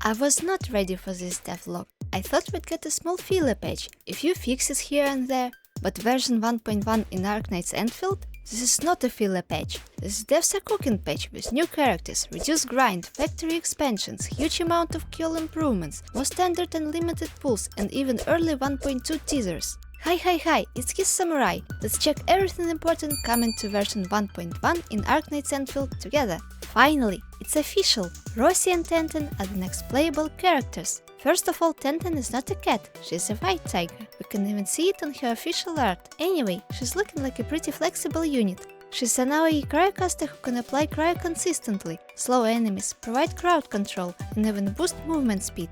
I was not ready for this devlog. I thought we'd get a small filler patch, a few fixes here and there, but version 1.1 in Arknights Endfield? This is not a filler patch. This is devs are cooking patch with new characters, reduced grind, factory expansions, huge amount of kill improvements, more standard and limited pulls, and even early 1.2 teasers. Hi, it's Kiss Samurai. Let's check everything important coming to version 1.1 in Arknights Endfield together. Finally, it's official! Rossi and TangTang are the next playable characters. First of all, TangTang is not a cat, she's a white tiger. We can even see it on her official art. Anyway, she's looking like a pretty flexible unit. She's an AOE cryocaster who can apply cryo consistently, slow enemies, provide crowd control, and even boost movement speed.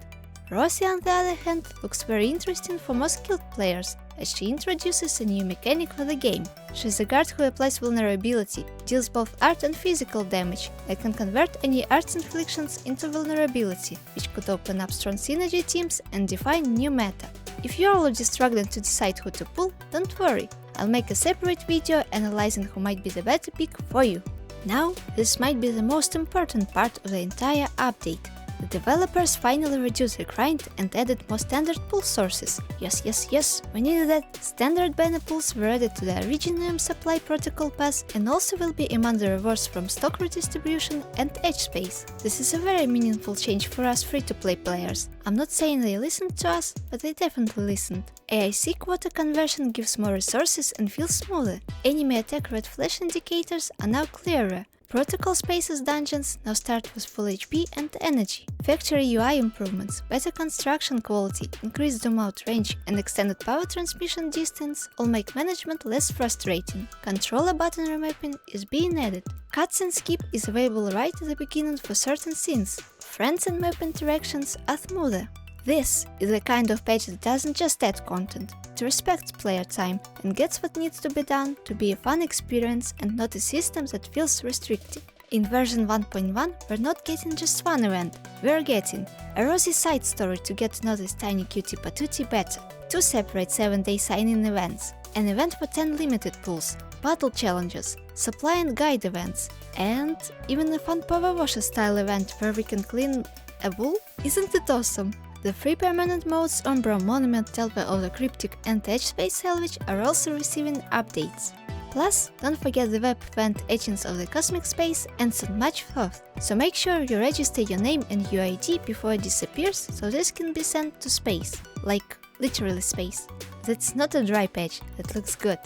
Rossi, on the other hand, looks very interesting for more skilled players, as she introduces a new mechanic for the game. She's a guard who applies vulnerability, deals both art and physical damage, and can convert any arts inflictions into vulnerability, which could open up strong synergy teams and define new meta. If you're already struggling to decide who to pull, don't worry, I'll make a separate video analyzing who might be the better pick for you. Now, this might be the most important part of the entire update. The developers finally reduced the grind and added more standard pull sources. Yes, we needed that. Standard banner pulls were added to the Originium supply protocol pass and also will be among the rewards from stock redistribution and edge space. This is a very meaningful change for us free-to-play players. I'm not saying they listened to us, but they definitely listened. AIC quota conversion gives more resources and feels smoother. Enemy attack red flash indicators are now clearer. Protocol spaces dungeons now start with full HP and energy. Factory UI improvements, better construction quality, increased zoom out range and extended power transmission distance all make management less frustrating. Controller button remapping is being added. Cutscene skip is available right at the beginning for certain scenes. Friends and map interactions are smoother. This is the kind of patch that doesn't just add content, it respects player time and gets what needs to be done to be a fun experience and not a system that feels restrictive. In version 1.1, we're not getting just one event, we're getting a Rossi side story to get to know this tiny cutie patootie better, 2 separate 7-day sign-in events, an event for 10 limited pulls, battle challenges, supply and guide events, and even a fun power washer style event where we can clean a wool? Isn't it awesome? The 3 permanent modes Umbra Monument, Telva of the Cryptic and Edge Space Salvage are also receiving updates. Plus, don't forget the web event Agents of the Cosmic Space and so much thought. So make sure you register your name and UID before it disappears, so this can be sent to space. Like, literally space. That's not a dry patch, that looks good.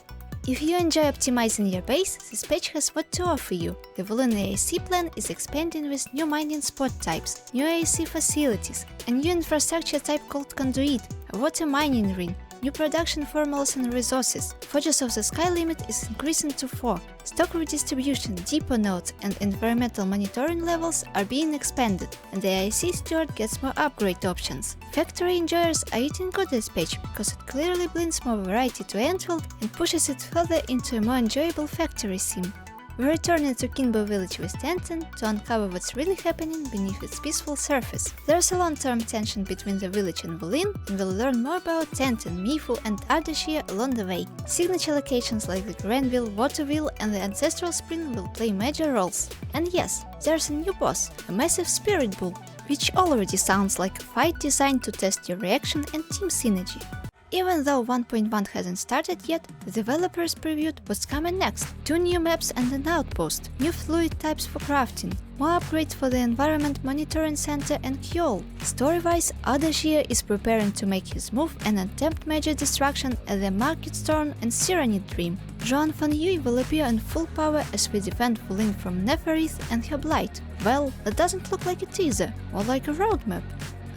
If you enjoy optimizing your base, this patch has what to offer you. The Wuling AIC plan is expanding with new mining spot types, new AIC facilities, a new infrastructure type called Conduit, a water mining ring, new production formulas and resources. Forges of the Sky limit is increasing to 4. Stock redistribution, depot nodes and environmental monitoring levels are being expanded, and the AIC steward gets more upgrade options. Factory enjoyers are eating good this patch because it clearly blends more variety to Endfield and pushes it further into a more enjoyable factory scene. We're returning to Quinbo Village with TangTang to uncover what's really happening beneath its peaceful surface. There's a long-term tension between the village and Wuling, and we'll learn more about TangTang, Mifu and Ardashir along the way. Signature locations like the Granville, Waterville and the Ancestral Spring will play major roles. And yes, there's a new boss, a massive spirit bull, which already sounds like a fight designed to test your reaction and team synergy. Even though 1.1 hasn't started yet, the developers previewed what's coming next. 2 new maps and an outpost, new fluid types for crafting, more upgrades for the Environment Monitoring Center and Kyol. Story-wise, Ardashir is preparing to make his move and attempt major destruction at the Market Storm and Cyranid Dream. Joan Van Yui will appear in full power as we defend Wuling from Neferith and her Blight. Well, that doesn't look like a teaser, more like a roadmap.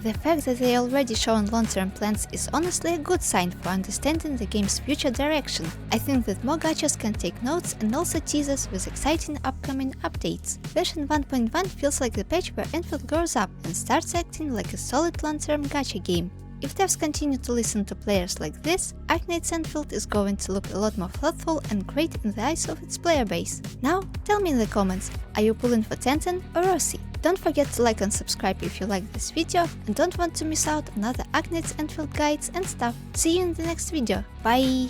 The fact that they already shown long-term plans is honestly a good sign for understanding the game's future direction. I think that more gachas can take notes and also tease us with exciting upcoming updates. Version 1.1 feels like the patch where Endfield grows up and starts acting like a solid long-term gacha game. If devs continue to listen to players like this, Arknights Endfield is going to look a lot more thoughtful and great in the eyes of its player base. Now, tell me in the comments, are you pulling for TangTang or Rossi? Don't forget to like and subscribe if you like this video and don't want to miss out on other Arknights Endfield guides and stuff. See you in the next video, bye!